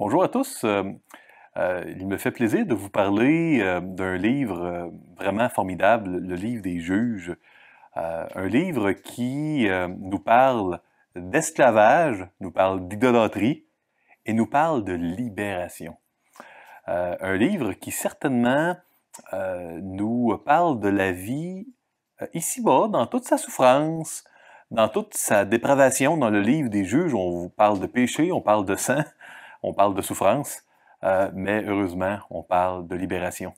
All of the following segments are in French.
Bonjour à tous. Il me fait plaisir de vous parler d'un livre vraiment formidable, le livre des Juges. Un livre qui nous parle d'esclavage, nous parle d'idolâtrie et nous parle de libération. Un livre qui certainement nous parle de la vie ici-bas, dans toute sa souffrance, dans toute sa dépravation. Dans le livre des Juges, on vous parle de péché, on parle de sang, on parle de souffrance, mais heureusement, on parle de libération.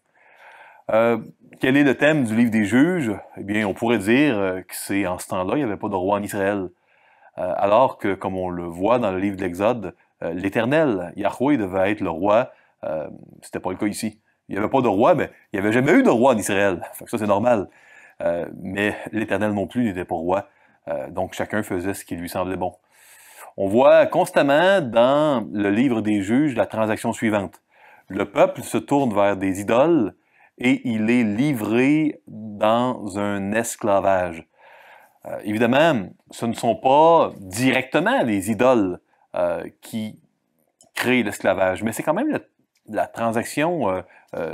Quel est le thème du livre des Juges? Eh bien, on pourrait dire que c'est en ce temps-là, il n'y avait pas de roi en Israël. Alors que, comme on le voit dans le livre de l'Exode, l'Éternel, Yahweh, devait être le roi. C'était pas le cas ici. Il n'y avait pas de roi, mais il n'y avait jamais eu de roi en Israël. Fait que ça, c'est normal. Mais l'Éternel non plus n'était pas roi. Donc, chacun faisait ce qui lui semblait bon. On voit constamment dans le livre des Juges la transaction suivante. Le peuple se tourne vers des idoles et il est livré dans un esclavage. Évidemment, ce ne sont pas directement les idoles qui créent l'esclavage, mais c'est quand même la transaction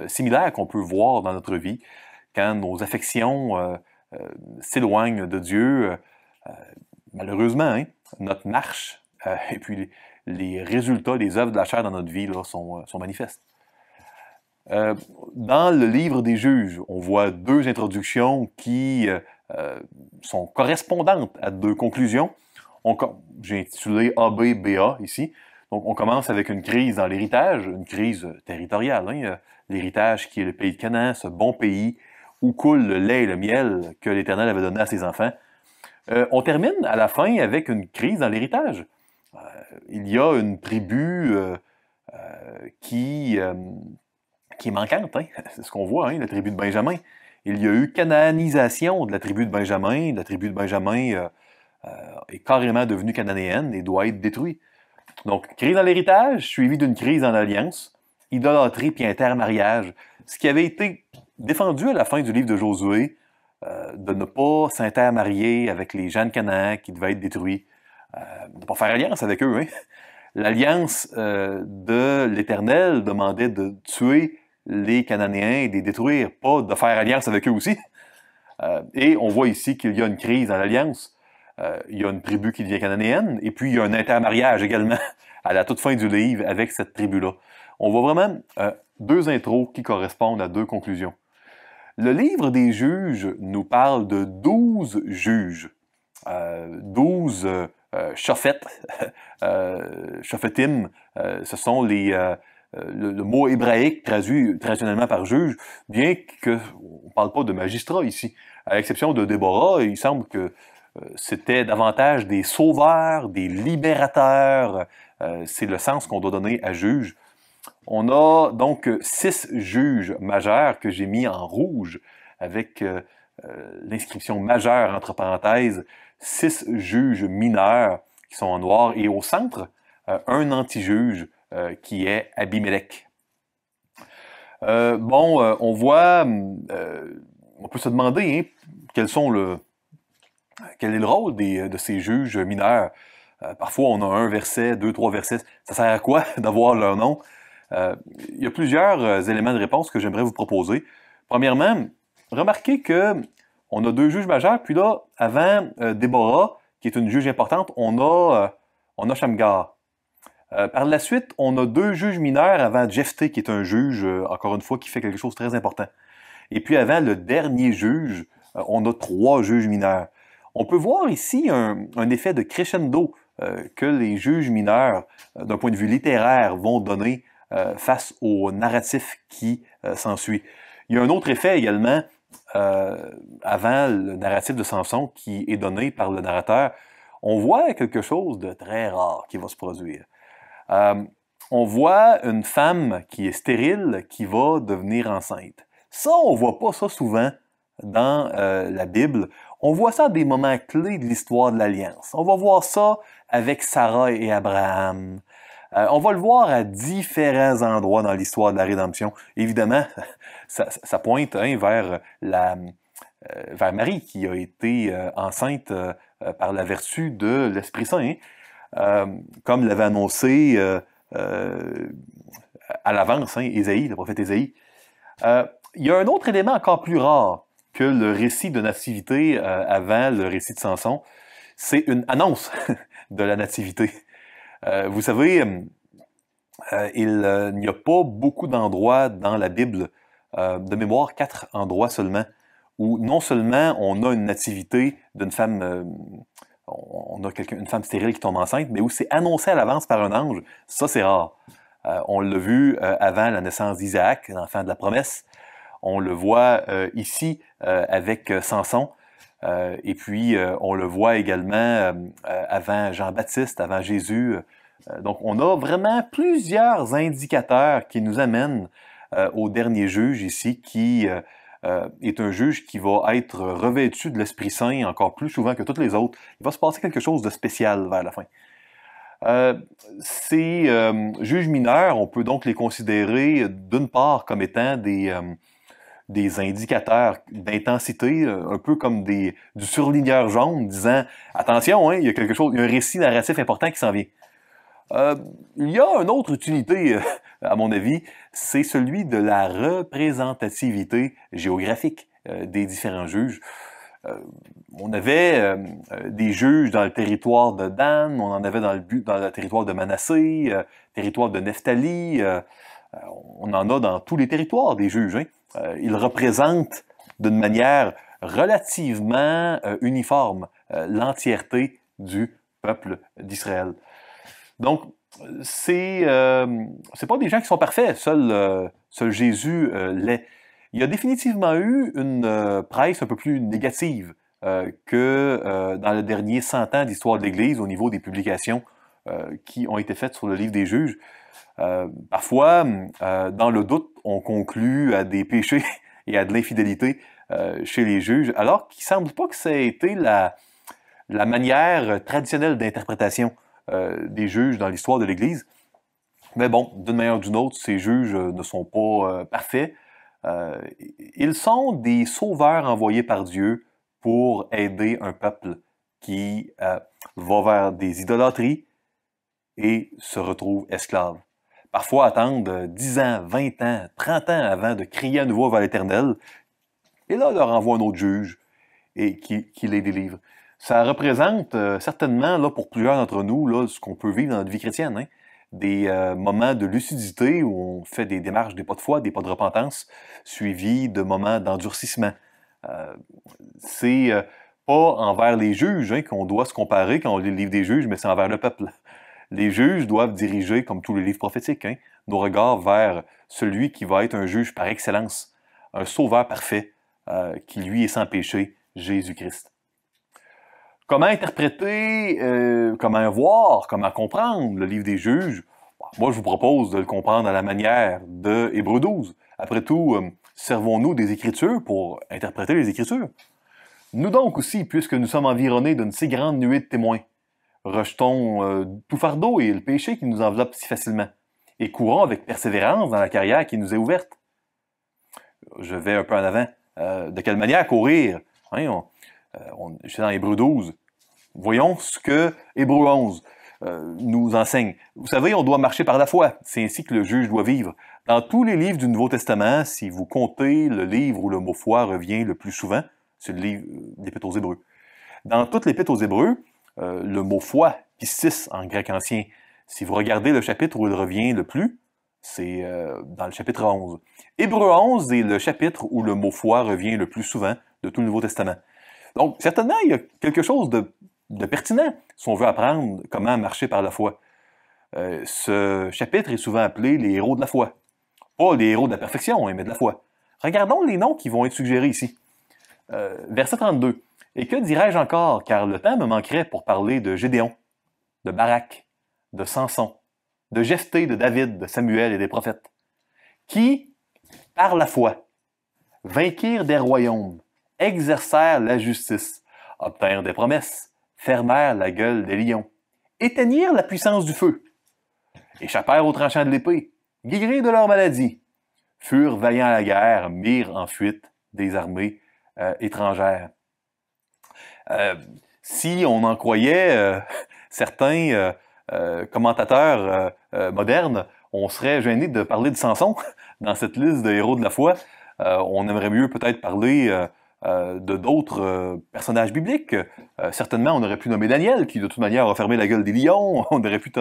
similaire qu'on peut voir dans notre vie quand nos affections s'éloignent de Dieu. Malheureusement, hein, notre marche et puis les résultats, les œuvres de la chair dans notre vie là, sont manifestes. Dans le livre des Juges, on voit deux introductions qui sont correspondantes à deux conclusions. J'ai intitulé A-B-B-A ici. Donc, on commence avec une crise dans l'héritage, une crise territoriale. Hein, l'héritage qui est le pays de Canaan, ce bon pays où coule le lait et le miel que l'Éternel avait donné à ses enfants. On termine à la fin avec une crise dans l'héritage. Il y a une tribu qui est manquante, hein? C'est ce qu'on voit, hein, la tribu de Benjamin. Il y a eu cananisation de la tribu de Benjamin. La tribu de Benjamin est carrément devenue cananéenne et doit être détruite. Donc, crise dans l'héritage, suivie d'une crise dans l'alliance, idolâtrie puis intermariage. Ce qui avait été défendu à la fin du livre de Josué, de ne pas s'intermarier avec les gens de Canaan qui devaient être détruits, de ne pas faire alliance avec eux. Hein? L'alliance de l'Éternel demandait de tuer les Cananéens et de les détruire, pas de faire alliance avec eux aussi. Et on voit ici qu'il y a une crise dans l'alliance. Il y a une tribu qui devient cananéenne, et puis il y a un intermariage également à la toute fin du livre avec cette tribu-là. On voit vraiment deux intros qui correspondent à deux conclusions. Le livre des Juges nous parle de 12 juges, 12 Shophet, Shophetim, ce sont le mot hébraïque traduit traditionnellement par juge, bien qu'on ne parle pas de magistrat ici. À l'exception de Déborah, il semble que c'était davantage des sauveurs, des libérateurs. C'est le sens qu'on doit donner à juge. On a donc 6 juges majeurs que j'ai mis en rouge avec l'inscription majeure entre parenthèses, 6 juges mineurs qui sont en noir, et au centre, un anti-juge qui est Abimelech. On voit, on peut se demander hein, quel est le rôle de ces juges mineurs. Parfois, on a un verset, 2, 3 versets. Ça sert à quoi d'avoir leur nom? Il y a plusieurs éléments de réponse que j'aimerais vous proposer. Premièrement, remarquez qu'on a 2 juges majeurs, puis là, avant Déborah, qui est une juge importante, on a Shamgar. Par la suite, on a 2 juges mineurs avant Jephthé, qui est un juge, encore une fois, qui fait quelque chose de très important. Et puis avant le dernier juge, on a 3 juges mineurs. On peut voir ici un effet de crescendo que les juges mineurs, d'un point de vue littéraire, vont donner face au narratif qui s'ensuit. Il y a un autre effet également avant le narratif de Samson qui est donné par le narrateur. On voit quelque chose de très rare qui va se produire. On voit une femme qui est stérile qui va devenir enceinte. Ça, on voit pas ça souvent dans la Bible. On voit ça à des moments clés de l'histoire de l'Alliance. On va voir ça avec Sarah et Abraham. On va le voir à différents endroits dans l'histoire de la rédemption. Évidemment, ça pointe hein, vers Marie qui a été enceinte par la vertu de l'Esprit Saint. Hein. Comme l'avait annoncé à l'avance, hein, Ésaïe, le prophète Ésaïe. Il y a un autre élément encore plus rare que le récit de nativité avant le récit de Samson, c'est une annonce de la nativité. Vous savez, il n'y a pas beaucoup d'endroits dans la Bible, de mémoire 4 endroits seulement, où non seulement on a une nativité d'une femme, on a une femme stérile qui tombe enceinte, mais où c'est annoncé à l'avance par un ange. Ça, c'est rare. On l'a vu avant la naissance d'Isaac, l'enfant de la promesse. On le voit ici avec Samson. Et puis, on le voit également avant Jean-Baptiste, avant Jésus. Donc, on a vraiment plusieurs indicateurs qui nous amènent au dernier juge ici, qui est un juge qui va être revêtu de l'Esprit Saint encore plus souvent que tous les autres. Il va se passer quelque chose de spécial vers la fin. Ces juges mineurs, on peut donc les considérer d'une part comme étant des indicateurs d'intensité, un peu comme du surligneur jaune, disant « Attention, hein, il y a quelque chose, il y a un récit narratif important qui s'en vient. » Il y a une autre utilité, à mon avis, c'est celui de la représentativité géographique des différents juges. On avait des juges dans le territoire de Dan, on en avait dans le territoire de Manassé, territoire de Nephtali, on en a dans tous les territoires des juges. Hein. Ils représentent d'une manière relativement uniforme l'entièreté du peuple d'Israël. Donc, c'est pas des gens qui sont parfaits, seul Jésus l'est. Il y a définitivement eu une presse un peu plus négative que dans les derniers 100 ans d'histoire de l'Église au niveau des publications qui ont été faites sur le livre des juges. Parfois, dans le doute, on conclut à des péchés et à de l'infidélité chez les juges, alors qu'il ne semble pas que ça ait été la manière traditionnelle d'interprétation des juges dans l'histoire de l'Église. Mais bon, d'une manière ou d'une autre, ces juges ne sont pas parfaits. Ils sont des sauveurs envoyés par Dieu pour aider un peuple qui va vers des idolâtries et se retrouve esclave. Parfois attendre 10 ans, 20 ans, 30 ans avant de crier à nouveau vers l'Éternel, et là, leur envoie un autre juge et qui les délivre. Ça représente certainement, là, pour plusieurs d'entre nous, là, ce qu'on peut vivre dans notre vie chrétienne, hein? Des moments de lucidité où on fait des démarches, des pas de foi, des pas de repentance, suivis de moments d'endurcissement. C'est pas envers les juges hein, qu'on doit se comparer quand on lit le livre des juges, mais c'est envers le peuple. Les juges doivent diriger, comme tous les livres prophétiques, hein, nos regards vers celui qui va être un juge par excellence, un sauveur parfait, qui lui est sans péché, Jésus-Christ. Comment interpréter, comment voir, comment comprendre le livre des juges? Moi, je vous propose de le comprendre à la manière de Hébreux 12. Après tout, servons-nous des Écritures pour interpréter les Écritures. Nous donc aussi, puisque nous sommes environnés d'une si grande nuée de témoins, rejetons tout fardeau et le péché qui nous enveloppe si facilement, et courons avec persévérance dans la carrière qui nous est ouverte. Je vais un peu en avant. De quelle manière courir? Hein, je suis dans Hébreux 12. Voyons ce que Hébreux 11 nous enseigne. Vous savez, on doit marcher par la foi. C'est ainsi que le juge doit vivre. Dans tous les livres du Nouveau Testament, si vous comptez le livre où le mot foi revient le plus souvent, c'est le livre l'Épître aux Hébreux. Dans toute l'Épître aux Hébreux, le mot foi, pistis en grec ancien, si vous regardez le chapitre où il revient le plus, c'est dans le chapitre 11. Hébreux 11 est le chapitre où le mot foi revient le plus souvent de tout le Nouveau Testament. Donc, certainement, il y a quelque chose de pertinent si on veut apprendre comment marcher par la foi. Ce chapitre est souvent appelé les héros de la foi. Pas les héros de la perfection, mais de la foi. Regardons les noms qui vont être suggérés ici. Verset 32. « Et que dirais-je encore, car le temps me manquerait pour parler de Gédéon, de Barak, de Samson, de Jephthé, de David, de Samuel et des prophètes, qui, par la foi, vainquirent des royaumes, exercèrent la justice, obtinrent des promesses, fermèrent la gueule des lions, éteignirent la puissance du feu, échappèrent aux tranchants de l'épée, guérirent de leur maladie, furent vaillants à la guerre, mirent en fuite des armées étrangères. » Si on en croyait certains commentateurs modernes, on serait gêné de parler de Samson dans cette liste de héros de la foi. On aimerait mieux peut-être parler de d'autres personnages bibliques. Certainement, on aurait pu nommer Daniel, qui de toute manière a fermé la gueule des lions. On aurait pu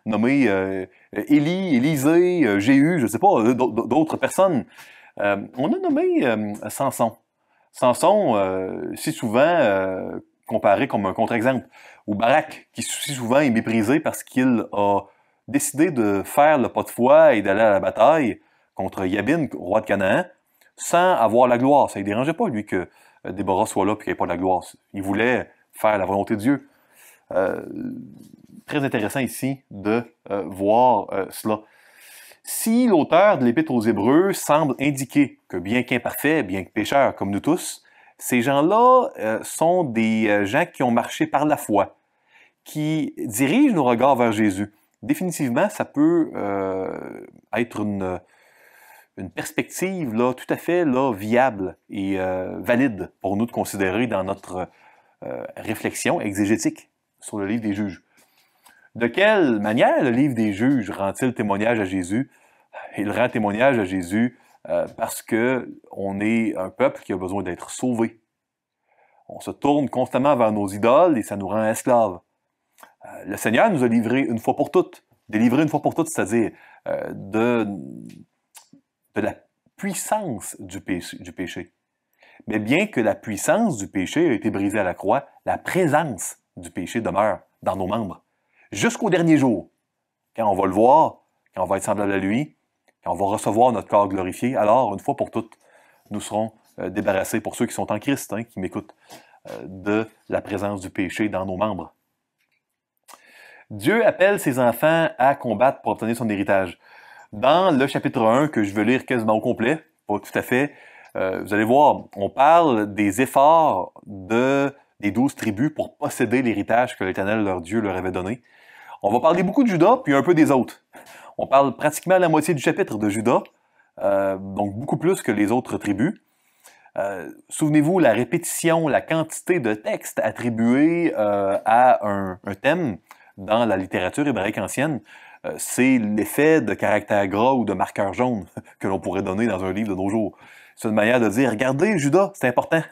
nommer Élie, Élisée, Jéhu, je ne sais pas, d'autres personnes. On a nommé Samson. Samson, si souvent comparé comme un contre-exemple. Ou Barak, qui si souvent est méprisé parce qu'il a décidé de faire le pas de foi et d'aller à la bataille contre Yabin, roi de Canaan, sans avoir la gloire. Ça ne dérangeait pas, lui, que Déborah soit là et qu'il n'y ait pas de la gloire. Il voulait faire la volonté de Dieu. Très intéressant ici de voir cela. Si l'auteur de l'Épître aux Hébreux semble indiquer que bien qu'imparfaits, bien que pécheurs comme nous tous, ces gens-là sont des gens qui ont marché par la foi, qui dirigent nos regards vers Jésus. Définitivement, ça peut être une perspective là, tout à fait là, viable et valide pour nous de considérer dans notre réflexion exégétique sur le livre des Juges. De quelle manière le livre des Juges rend-il témoignage à Jésus? Il rend témoignage à Jésus parce qu'on est un peuple qui a besoin d'être sauvé. On se tourne constamment vers nos idoles et ça nous rend esclaves. Le Seigneur nous a livré une fois pour toutes, délivré une fois pour toutes, c'est-à-dire de la puissance du péché. Mais bien que la puissance du péché ait été brisée à la croix, la présence du péché demeure dans nos membres. Jusqu'au dernier jour, quand on va le voir, quand on va être semblable à lui, quand on va recevoir notre corps glorifié, alors, une fois pour toutes, nous serons débarrassés, pour ceux qui sont en Christ, hein, qui m'écoutent, de la présence du péché dans nos membres. Dieu appelle ses enfants à combattre pour obtenir son héritage. Dans le chapitre 1, que je veux lire quasiment au complet, pas tout à fait, vous allez voir, on parle des efforts des 12 tribus pour posséder l'héritage que l'Éternel, leur Dieu, leur avait donné. On va parler beaucoup de Juda, puis un peu des autres. On parle pratiquement la moitié du chapitre de Juda, donc beaucoup plus que les autres tribus. Souvenez-vous, la répétition, la quantité de textes attribués à un thème dans la littérature hébraïque ancienne, c'est l'effet de caractère gras ou de marqueur jaune que l'on pourrait donner dans un livre de nos jours. C'est une manière de dire, regardez, Juda, c'est important.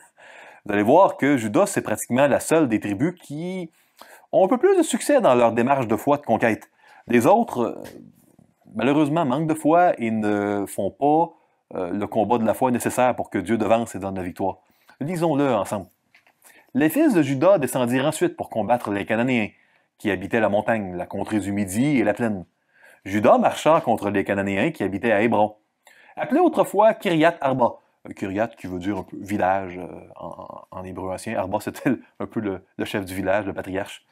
Vous allez voir que Juda, c'est pratiquement la seule des tribus qui ont un peu plus de succès dans leur démarche de foi, de conquête. Les autres, malheureusement, manquent de foi et ne font pas le combat de la foi nécessaire pour que Dieu devance et donne la victoire. Lisons-le ensemble. Les fils de Juda descendirent ensuite pour combattre les Cananéens, qui habitaient la montagne, la contrée du Midi et la plaine. Juda marcha contre les Cananéens qui habitaient à Hébron, appelé autrefois Kiriath Arba. Kiriath qui veut dire un peu village en hébreu ancien. Arba, c'était un peu le chef du village, le patriarche.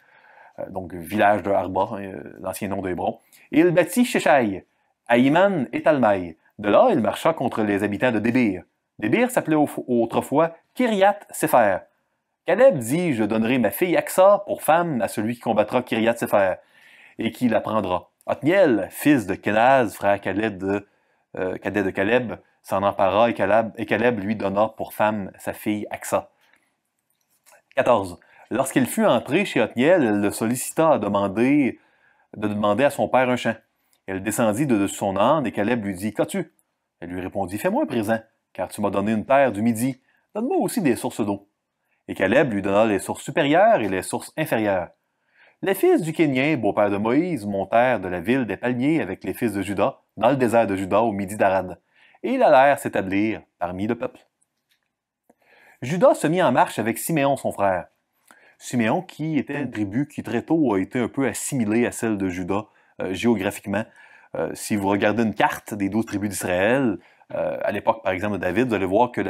Donc, village de Arba, l'ancien nom de Hébron. Et il bâtit Sheshai, Aïman et Talmaï. De là, il marcha contre les habitants de Débir. Débir s'appelait autrefois Kiriath Sepher. Caleb dit, je donnerai ma fille Aksa pour femme à celui qui combattra Kiriath Sepher et qui la prendra. Othniel, fils de Kenaz, frère cadet de Caleb, s'en empara et Caleb lui donna pour femme sa fille Aksa. 14. Lorsqu'il fut entré chez Othniel, elle le sollicita de demander à son père un champ. Elle descendit de dessus son âne et Caleb lui dit, qu'as-tu? Elle lui répondit, fais-moi un présent, car tu m'as donné une terre du Midi. Donne-moi aussi des sources d'eau. Et Caleb lui donna les sources supérieures et les sources inférieures. Les fils du Kénien, beau-père de Moïse, montèrent de la ville des palmiers avec les fils de Juda, dans le désert de Juda au midi d'Arad, et ils allèrent s'établir parmi le peuple. Juda se mit en marche avec Siméon, son frère. Siméon, qui était une tribu qui très tôt a été un peu assimilée à celle de Juda géographiquement. Si vous regardez une carte des 12 tribus d'Israël, à l'époque, par exemple, de David, vous allez voir que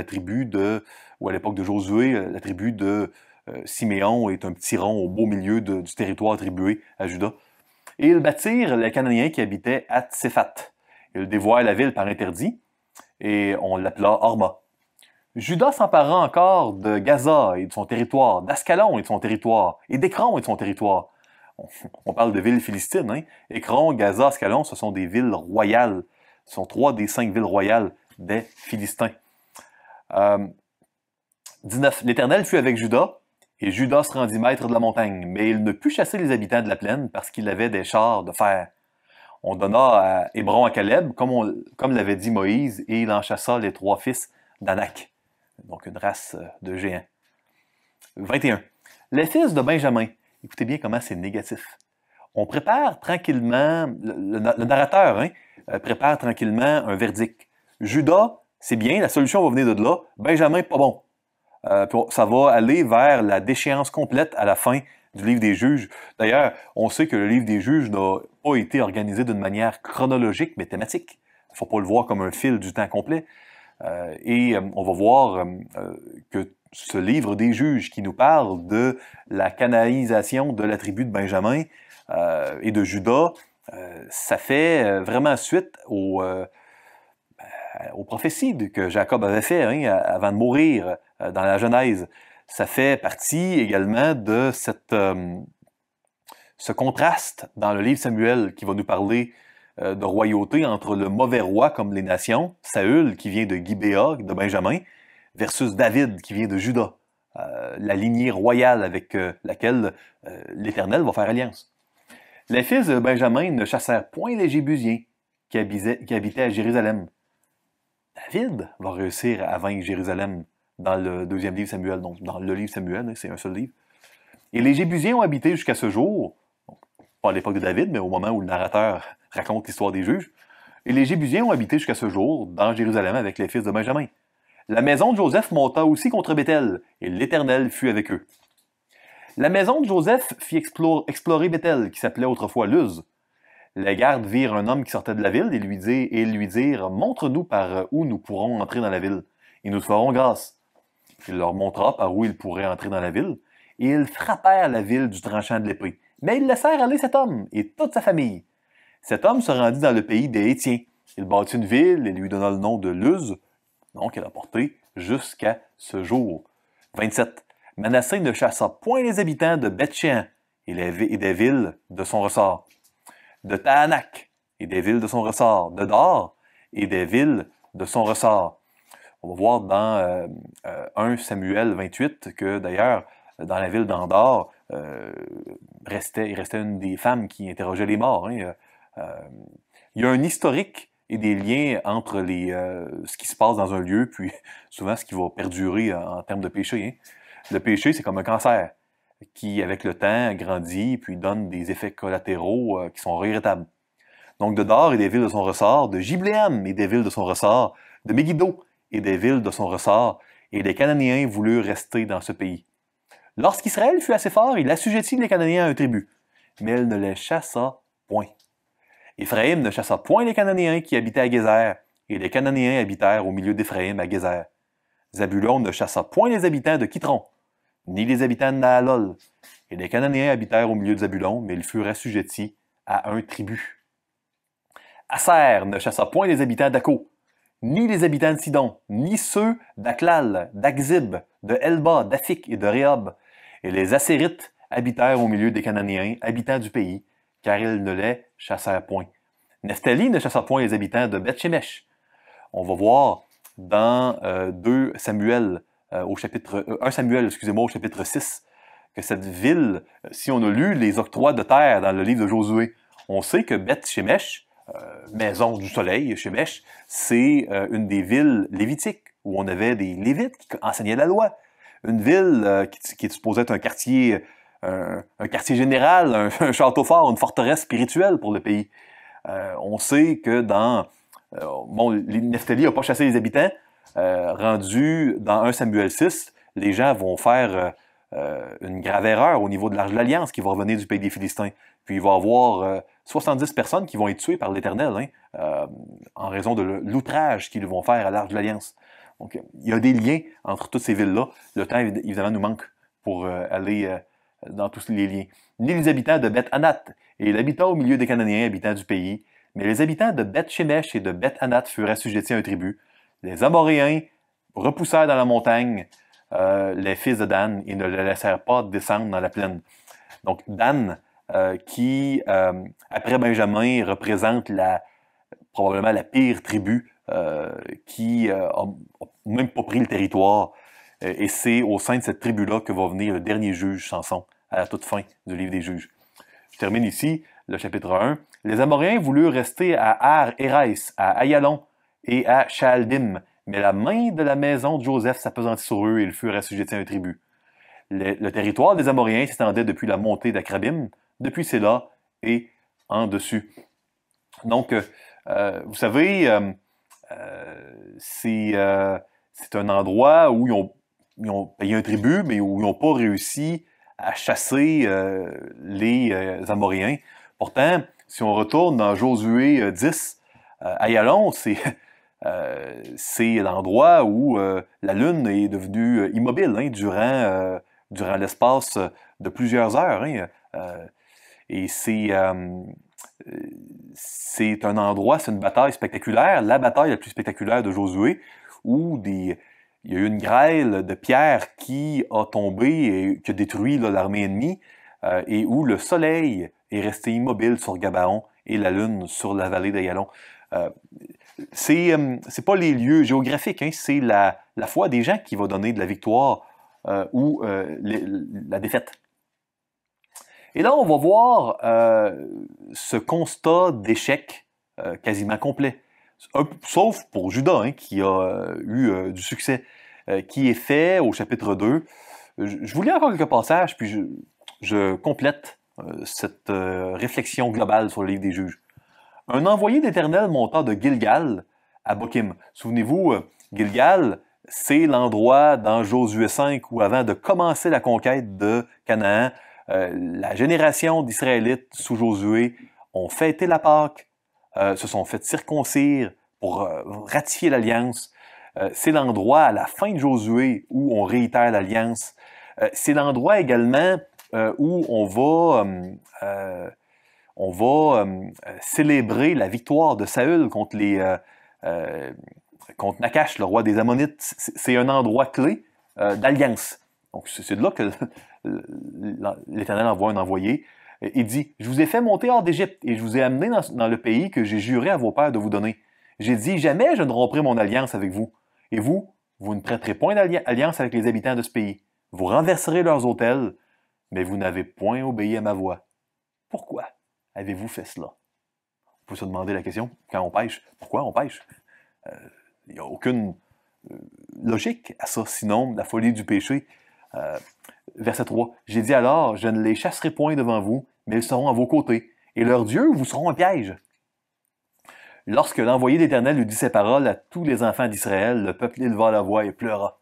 ou à l'époque de Josué, la tribu de Siméon est un petit rond au beau milieu du territoire attribué à Juda. Et ils bâtirent les Cananéens qui habitaient à Tséphat. Ils dévoilent la ville par interdit, et on l'appela Horma. Juda s'empara encore de Gaza et de son territoire, d'Ascalon et de son territoire, et d'Écron et de son territoire. On parle de villes philistines, hein? Écron, Gaza, Ascalon, ce sont des villes royales. Ce sont 3 des 5 villes royales des Philistins. 19. L'Éternel fut avec Juda, Et Judas se rendit maître de la montagne, mais il ne put chasser les habitants de la plaine parce qu'il avait des chars de fer. On donna à Hébron à Caleb, comme l'avait dit Moïse, et il en chassa les 3 fils d'Anak, donc une race de géants. 21. Les fils de Benjamin. Écoutez bien comment c'est négatif. On prépare tranquillement, le narrateur prépare tranquillement un verdict. Judas, c'est bien, la solution va venir de là. Benjamin, pas bon. Ça va aller vers la déchéance complète à la fin du livre des Juges. D'ailleurs, on sait que le livre des Juges n'a pas été organisé d'une manière chronologique, mais thématique. Il ne faut pas le voir comme un fil du temps complet. On va voir que ce livre des Juges qui nous parle de la cananisation de la tribu de Benjamin et de Juda, ça fait vraiment suite aux prophéties que Jacob avait fait avant de mourir dans la Genèse. Ça fait partie également de ce contraste dans le livre Samuel qui va nous parler de royauté entre le mauvais roi comme les nations, Saül qui vient de Gibéa, de Benjamin, versus David qui vient de Juda, la lignée royale avec laquelle l'Éternel va faire alliance. Les fils de Benjamin ne chassèrent point les Jébusiens qui habitaient à Jérusalem. David va réussir à vaincre Jérusalem dans le 2e livre Samuel, donc dans le livre Samuel, c'est un seul livre. Et les Jébusiens ont habité jusqu'à ce jour, donc, pas à l'époque de David, mais au moment où le narrateur raconte l'histoire des juges. Et les Jébusiens ont habité jusqu'à ce jour dans Jérusalem avec les fils de Benjamin. La maison de Joseph monta aussi contre Béthel, et l'Éternel fut avec eux. La maison de Joseph fit explorer Béthel, qui s'appelait autrefois Luz. Les gardes virent un homme qui sortait de la ville et lui dirent « Montre-nous par où nous pourrons entrer dans la ville, et nous te ferons grâce. » Il leur montra par où ils pourraient entrer dans la ville, et ils frappèrent la ville du tranchant de l'épée. Mais ils laissèrent aller cet homme et toute sa famille. Cet homme se rendit dans le pays des Hétiens. Il bâtit une ville et lui donna le nom de Luz, donc elle a porté jusqu'à ce jour. 27. Manassé ne chassa point les habitants de Beth-Shean et des villes de son ressort, de Tahanak et des villes de son ressort, de Dor et des villes de son ressort. On va voir dans 1 Samuel 28 que d'ailleurs, dans la ville d'Andor, il restait une des femmes qui interrogeait les morts. Il y a un historique et des liens entre ce qui se passe dans un lieu, puis souvent ce qui va perdurer en termes de péché. Le péché, c'est comme un cancer qui, avec le temps, grandit, puis donne des effets collatéraux qui sont regrettables. Donc, de Dor et des villes de son ressort, de Gibléam et des villes de son ressort, de Megiddo et des villes de son ressort, et les Cananéens voulurent rester dans ce pays. Lorsqu'Israël fut assez fort, il assujettit les Cananéens à un tribut, mais elle ne les chassa point. Éphraïm ne chassa point les Cananéens qui habitaient à Gézer, et les Cananéens habitèrent au milieu d'Éphraïm à Gézer. Zabulon ne chassa point les habitants de Kitron, ni les habitants de Nahalol, et les Cananéens habitèrent au milieu de Zabulon, mais ils furent assujettis à un tribut. Aser ne chassa point les habitants d'Ako, ni les habitants de Sidon, ni ceux d'Aklal, d'Akzib, de Elba, d'Afik et de Rehob, et les Assérites habitèrent au milieu des Cananéens, habitants du pays, car ils ne les chassèrent point. Nephtali ne chassa point les habitants de Beth-Shemesh. On va voir dans 1 Samuel, au chapitre 6, que cette ville, si on a lu les octrois de terre dans le livre de Josué, on sait que Beth-Shemesh, maison du soleil, Shemesh, c'est une des villes lévitiques, où on avait des Lévites qui enseignaient la loi. Une ville qui est supposée être un quartier général, un château fort, une forteresse spirituelle pour le pays. On sait que Nephtali n'a pas chassé les habitants. Rendu dans 1 Samuel 6, les gens vont faire une grave erreur au niveau de l'Arche de l'Alliance qui va revenir du pays des Philistins. Puis il va y avoir 70 personnes qui vont être tuées par l'Éternel en raison de l'outrage qu'ils vont faire à l'Arche de l'Alliance. Donc, il y a des liens entre toutes ces villes-là. Le temps, évidemment, nous manque pour aller dans tous les liens. Ni les habitants de Beth-Anat, et l'habitant au milieu des Cananéens, habitants du pays, mais les habitants de Beth-Shemesh et de Beth-Anat furent assujettis à un tribut. Les Amoréens repoussèrent dans la montagne les fils de Dan et ne les laissèrent pas descendre dans la plaine. Donc, Dan, qui, après Benjamin, représente probablement la pire tribu qui a même pas pris le territoire. Et c'est au sein de cette tribu-là que va venir le dernier juge, Samson, à la toute fin du livre des juges. Je termine ici le chapitre 1. Les Amoréens voulurent rester à Ar-Héraïs, à Ayalon et à Shaaldim, mais la main de la maison de Joseph s'appesantit sur eux et ils furent assujettis à un tribut. Le territoire des Amoréens s'étendait depuis la montée d'Akrabim, depuis Séla et en dessus. Donc, vous savez, c'est un endroit où ils ont payé un tribut, mais où ils n'ont pas réussi à chasser les Amoréens. Pourtant, si on retourne dans Josué 10, Ayalon, c'est l'endroit où la Lune est devenue immobile hein, durant l'espace de plusieurs heures. Hein, et c'est un endroit, c'est une bataille spectaculaire, la bataille la plus spectaculaire de Josué, où il y a eu une grêle de pierre qui a tombé et qui a détruit l'armée ennemie, et où le soleil est resté immobile sur Gabaon et la lune sur la vallée d'Ayalon. C'est pas les lieux géographiques, hein, c'est la foi des gens qui va donner de la victoire ou la défaite. Et là, on va voir ce constat d'échec quasiment complet. Sauf pour Judas, hein, qui a eu du succès, qui est fait au chapitre 2. Je vous lis encore quelques passages, puis je complète cette réflexion globale sur le livre des juges. Un envoyé d'Éternel monta de Gilgal à Bokim. Souvenez-vous, Gilgal, c'est l'endroit dans Josué 5 où, avant de commencer la conquête de Canaan, la génération d'Israélites sous Josué ont fêté la Pâque, se sont fait circoncire pour ratifier l'alliance. C'est l'endroit à la fin de Josué où on réitère l'alliance. C'est l'endroit également où on va célébrer la victoire de Saül contre Nakash, le roi des Ammonites. C'est un endroit clé d'alliance. Donc, c'est de là que l'Éternel envoie un envoyé. Il dit, « Je vous ai fait monter hors d'Égypte et je vous ai amené dans le pays que j'ai juré à vos pères de vous donner. J'ai dit, jamais je ne romprai mon alliance avec vous. Et vous ne prêterez point d'alliance avec les habitants de ce pays. Vous renverserez leurs autels, mais vous n'avez point obéi à ma voix. Pourquoi avez-vous fait cela? » On peut se demander la question, quand on pêche, pourquoi on pêche? Il n'y a aucune logique à ça, sinon la folie du péché. Verset 3. « J'ai dit alors, je ne les chasserai point devant vous, mais ils seront à vos côtés, et leurs dieux vous seront un piège. » Lorsque l'envoyé d'Éternel lui dit ces paroles à tous les enfants d'Israël, le peuple éleva la voix et pleura.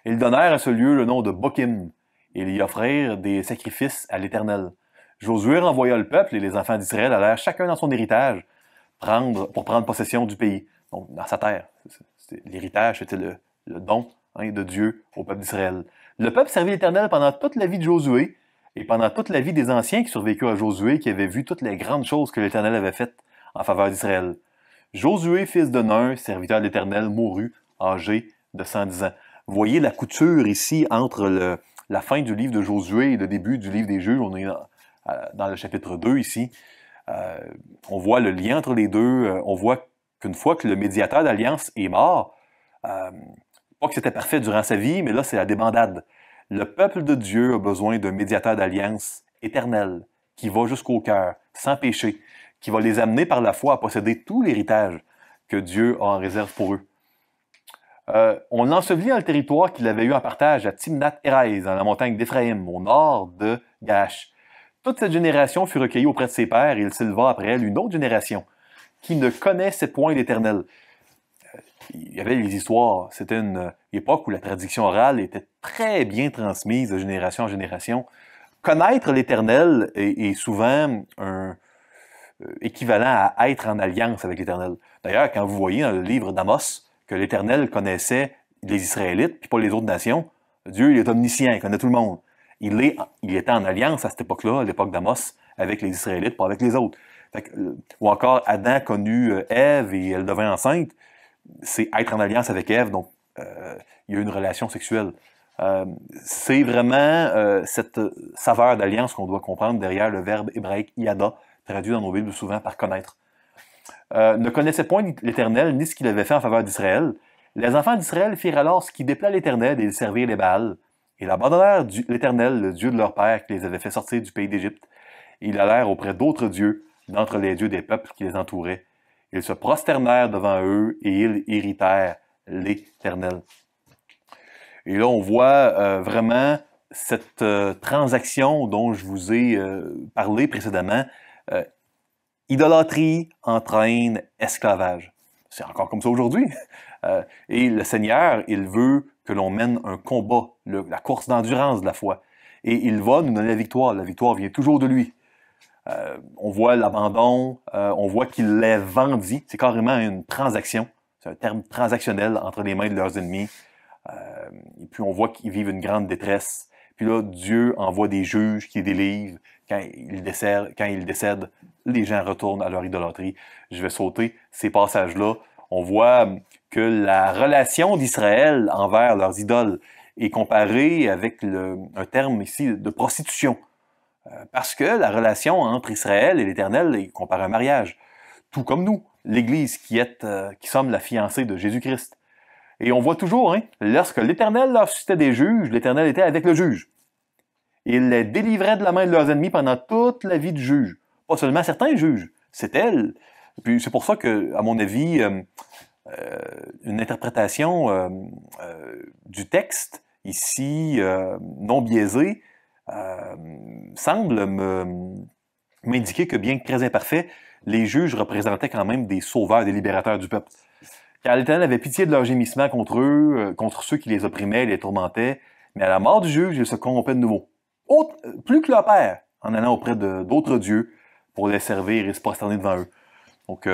Ils donnèrent à ce lieu le nom de Bokim, et ils y offrirent des sacrifices à l'Éternel. Josué renvoya le peuple, et les enfants d'Israël allèrent chacun dans son héritage pour prendre possession du pays, donc dans sa terre. L'héritage, c'était le don hein, de Dieu au peuple d'Israël. Le peuple servit l'Éternel pendant toute la vie de Josué, et pendant toute la vie des anciens qui survécurent à Josué, qui avaient vu toutes les grandes choses que l'Éternel avait faites en faveur d'Israël. Josué, fils de Nun, serviteur de l'Éternel, mourut, âgé de 110 ans. Vous voyez la couture ici entre la fin du livre de Josué et le début du livre des Juges. On est dans le chapitre 2 ici. On voit le lien entre les deux. On voit qu'une fois que le médiateur d'alliance est mort, pas que c'était parfait durant sa vie, mais là, c'est la débandade. Le peuple de Dieu a besoin d'un médiateur d'alliance éternel, qui va jusqu'au cœur, sans péché, qui va les amener par la foi à posséder tout l'héritage que Dieu a en réserve pour eux. On l'ensevelit dans le territoire qu'il avait eu en partage à Timnath-Héraïs, dans la montagne d'Éphraïm, au nord de Gash. Toute cette génération fut recueillie auprès de ses pères, et il s'éleva après elle une autre génération qui ne connaissait point l'Éternel. Il y avait les histoires. C'était une époque où la tradition orale était très bien transmise de génération en génération. Connaître l'Éternel est souvent un équivalent à être en alliance avec l'Éternel. D'ailleurs, quand vous voyez dans le livre d'Amos que l'Éternel connaissait les Israélites, puis pas les autres nations, Dieu il est omniscient, il connaît tout le monde. Il était en alliance à cette époque-là, à l'époque d'Amos, avec les Israélites, pas avec les autres. Ou encore, Adam connut Ève et elle devint enceinte. C'est être en alliance avec Ève, donc il y a une relation sexuelle. C'est vraiment cette saveur d'alliance qu'on doit comprendre derrière le verbe hébraïque yada, traduit dans nos Bibles souvent par connaître. Ne connaissait point l'Éternel ni ce qu'il avait fait en faveur d'Israël. Les enfants d'Israël firent alors ce qui déplaît à l'Éternel et ils servirent les Baals. Ils abandonnèrent l'Éternel, le Dieu de leur père, qui les avait fait sortir du pays d'Égypte. Ils allèrent auprès d'autres dieux, d'entre les dieux des peuples qui les entouraient. Ils se prosternèrent devant eux et ils irritèrent l'Éternel. Et là, on voit vraiment cette transaction dont je vous ai parlé précédemment. Idolâtrie entraîne esclavage. C'est encore comme ça aujourd'hui. Et le Seigneur, il veut que l'on mène un combat, la course d'endurance de la foi. Et il va nous donner la victoire. La victoire vient toujours de lui. On voit l'abandon, on voit qu'il les vendit. C'est carrément une transaction. C'est un terme transactionnel entre les mains de leurs ennemis. Et puis on voit qu'ils vivent une grande détresse. Puis là, Dieu envoie des juges qui les délivrent. Quand ils décèdent, les gens retournent à leur idolâtrie. Je vais sauter ces passages-là. On voit que la relation d'Israël envers leurs idoles est comparée avec un terme ici de prostitution. Parce que la relation entre Israël et l'Éternel est comparée à un mariage. Tout comme nous, l'Église qui sommes la fiancée de Jésus-Christ. Et on voit toujours, lorsque l'Éternel leur suscitait des juges, l'Éternel était avec le juge. Il les délivrait de la main de leurs ennemis pendant toute la vie du juge. Pas seulement certains juges, c'est elle. Puis c'est pour ça que, à mon avis, une interprétation du texte, ici, non biaisée, semble m'indiquer que, bien que très imparfait, les juges représentaient quand même des sauveurs, des libérateurs du peuple. Car l'Éternel avait pitié de leurs gémissements contre eux, contre ceux qui les opprimaient, les tourmentaient, mais à la mort du juge, ils se corrompaient de nouveau. Plus que leur père, en allant auprès d'autres dieux pour les servir et se prosterner devant eux. Donc,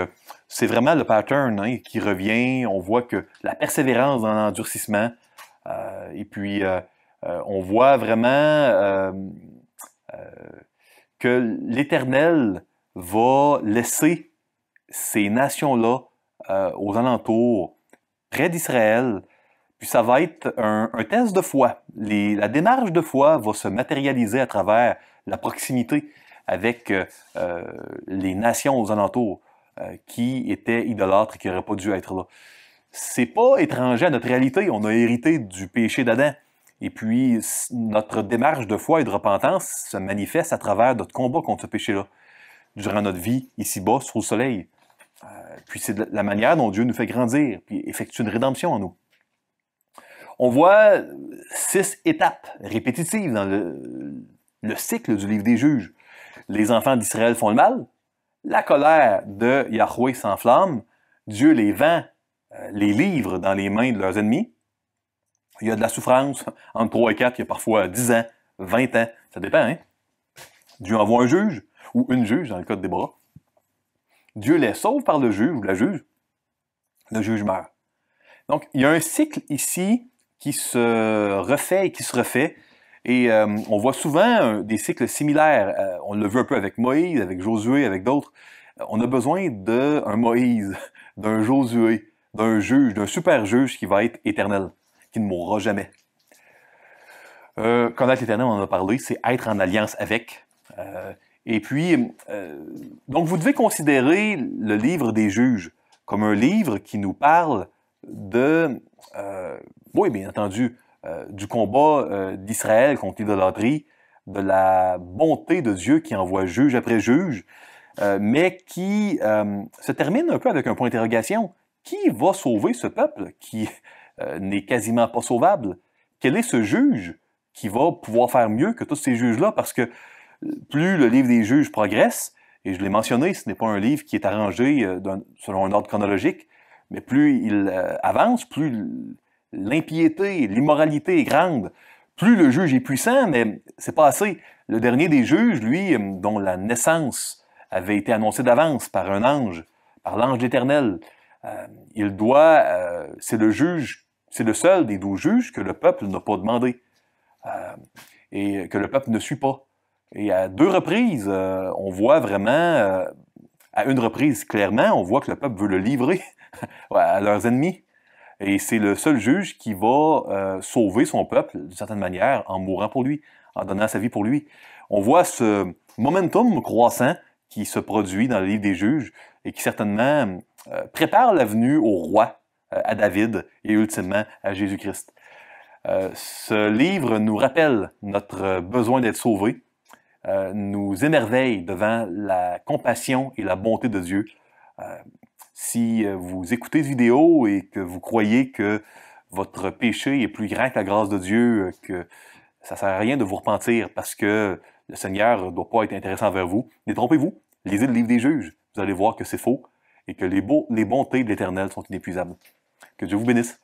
c'est vraiment le pattern qui revient. On voit que la persévérance dans l'endurcissement, et puis on voit vraiment que l'Éternel va laisser ces nations-là aux alentours, près d'Israël. Puis ça va être un test de foi. La démarche de foi va se matérialiser à travers la proximité avec les nations aux alentours qui étaient idolâtres et qui n'auraient pas dû être là. C'est pas étranger à notre réalité. On a hérité du péché d'Adam. Et puis, notre démarche de foi et de repentance se manifeste à travers notre combat contre ce péché-là, durant notre vie, ici-bas, sous le soleil. Puis c'est la manière dont Dieu nous fait grandir, puis effectue une rédemption en nous. On voit 6 étapes répétitives dans le cycle du livre des juges. Les enfants d'Israël font le mal, la colère de Yahweh s'enflamme, Dieu les vend, les livre dans les mains de leurs ennemis. Il y a de la souffrance, entre 3 et 4, il y a parfois 10 ans, 20 ans, ça dépend, Dieu envoie un juge, ou une juge dans le cas de Déborah. Dieu les sauve par le juge ou la juge. Le juge meurt. Donc, il y a un cycle ici qui se refait et qui se refait. Et on voit souvent des cycles similaires. On le veut un peu avec Moïse, avec Josué, avec d'autres. On a besoin d'un Moïse, d'un Josué, d'un juge, d'un super juge qui va être éternel, qui ne mourra jamais. Connaître l'Éternel, on en a parlé, c'est être en alliance avec. Et puis, donc vous devez considérer le livre des juges comme un livre qui nous parle de, oui, bien entendu, du combat d'Israël contre l'idolâtrie, de la bonté de Dieu qui envoie juge après juge, mais qui se termine un peu avec un point d'interrogation. Qui va sauver ce peuple qui n'est quasiment pas sauvable? Quel est ce juge qui va pouvoir faire mieux que tous ces juges-là? Parce que plus le livre des juges progresse, et je l'ai mentionné, ce n'est pas un livre qui est arrangé selon un ordre chronologique, mais plus il avance, plus l'impiété, l'immoralité est grande, plus le juge est puissant, mais c'est pas assez. Le dernier des juges, lui, dont la naissance avait été annoncée d'avance par un ange, par l'ange de l'Éternel, il doit, c'est le juge, c'est le seul des 12 juges que le peuple n'a pas demandé, et que le peuple ne suit pas. Et à 2 reprises, on voit vraiment, à une reprise clairement, on voit que le peuple veut le livrer à leurs ennemis. Et c'est le seul juge qui va sauver son peuple, d'une certaine manière, en mourant pour lui, en donnant sa vie pour lui. On voit ce momentum croissant qui se produit dans le livre des juges et qui certainement prépare la venue au roi à David et ultimement à Jésus-Christ. Ce livre nous rappelle notre besoin d'être sauvés, nous émerveille devant la compassion et la bonté de Dieu. Si vous écoutez cette vidéo et que vous croyez que votre péché est plus grand que la grâce de Dieu, que ça ne sert à rien de vous repentir parce que le Seigneur ne doit pas être intéressant envers vous, détrompez-vous, lisez le livre des Juges, vous allez voir que c'est faux et que les bontés de l'Éternel sont inépuisables. Que Dieu vous bénisse.